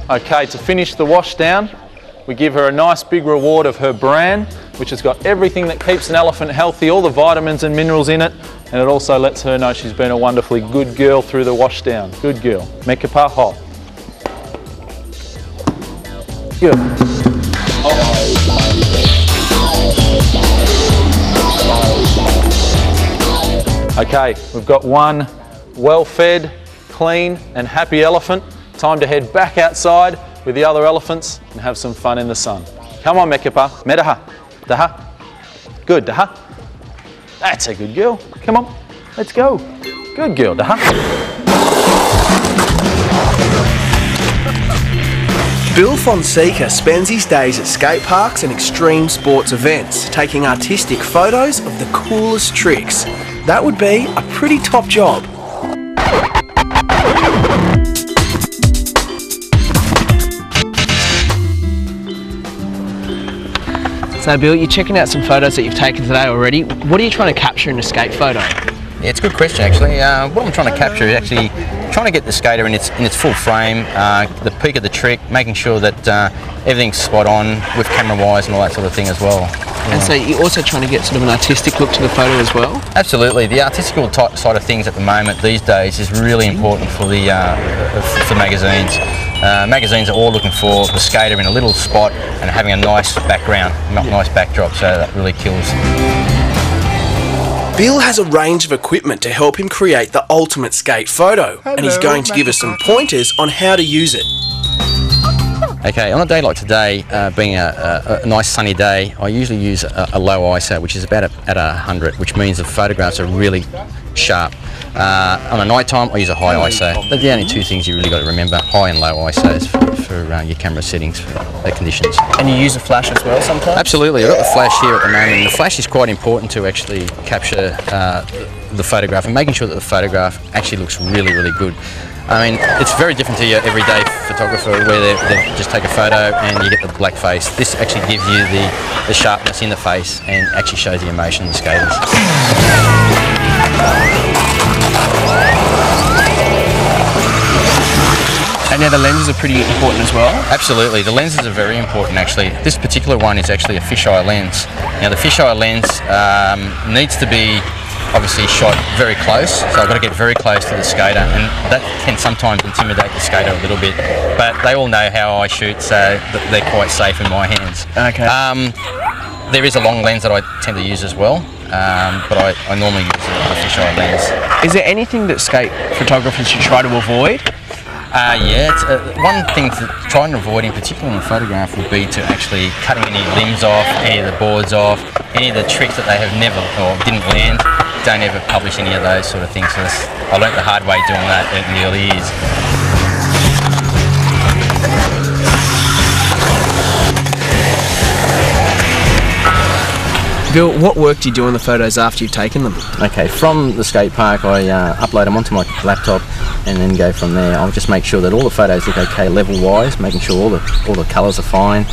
Okay, to finish the wash down, we give her a nice big reward of her bran, which has got everything that keeps an elephant healthy, all the vitamins and minerals in it, and it also lets her know she's been a wonderfully good girl through the wash down. Good girl. Mekapa hop. Good. Okay, we've got one well-fed, clean and happy elephant. Time to head back outside with the other elephants and have some fun in the sun. Come on, Mekapa. Medaha. Daha. Good, Daha. That's a good girl. Come on, let's go. Good girl, Daha. Bill Fonseca spends his days at skate parks and extreme sports events, taking artistic photos of the coolest tricks. That would be a pretty top job. So Bill, you're checking out some photos that you've taken today already. What are you trying to capture in a skate photo? Yeah, it's a good question actually. What I'm trying to capture is actually trying to get the skater in its full frame, the peak of the trick, making sure that everything's spot on with camera wise and all that sort of thing as well. Yeah. And so you're also trying to get sort of an artistic look to the photo as well? Absolutely. The artistical side of things at the moment these days is really important for the for magazines. Magazines are all looking for the skater in a little spot and having a nice background, nice backdrop, so that really kills. Bill has a range of equipment to help him create the ultimate skate photo, and he's going to give us some pointers on how to use it. Okay, on a day like today, being a nice sunny day, I usually use a low ISO, which is about at 100, which means the photographs are really sharp. On a night time, I use a high ISO. They're the only two things you really got to remember: high and low ISOs for your camera settings for the conditions. And you use a flash as well sometimes? Absolutely, I've got the flash here at the moment. The flash is quite important to actually capture the photograph and making sure that the photograph actually looks really, really good. I mean, it's very different to your everyday photographer where they just take a photo and you get the black face. This actually gives you the sharpness in the face and actually shows the emotion in the skaters. And now the lenses are pretty important as well? Absolutely, the lenses are very important actually. This particular one is actually a fisheye lens. Now the fisheye lens needs to be obviously shot very close, so I've got to get very close to the skater, and that can sometimes intimidate the skater a little bit, but they all know how I shoot, so they're quite safe in my hands. Okay. There is a long lens that I tend to use as well, but I normally use a fisheye lens. Is there anything that skate photographers should try to avoid? Yeah, one thing to try and avoid in particular in a photograph would be to actually cutting any limbs off, any of the boards off, any of the tricks that they have never or didn't land. Don't ever publish any of those sort of things. So I learnt the hard way doing that in the early years. Bill, what work do you do on the photos after you've taken them? Okay, from the skate park I upload them onto my laptop and then go from there. I'll just make sure that all the photos look okay level wise, making sure all the colours are fine,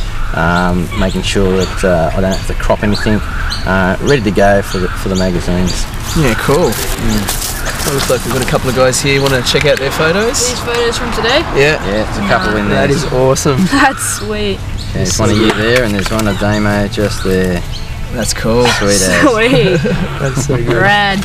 making sure that I don't have to crop anything, ready to go for the magazines. Yeah, cool. So it looks like we've got a couple of guys here. Want to check out their photos? These photos from today? Yeah. Yeah, there's a couple in there. That is awesome. That's sweet. Yeah, there's one of you there and there's one of Damo just there. That's cool. Sweet as. Sweet. That's so good. Rad.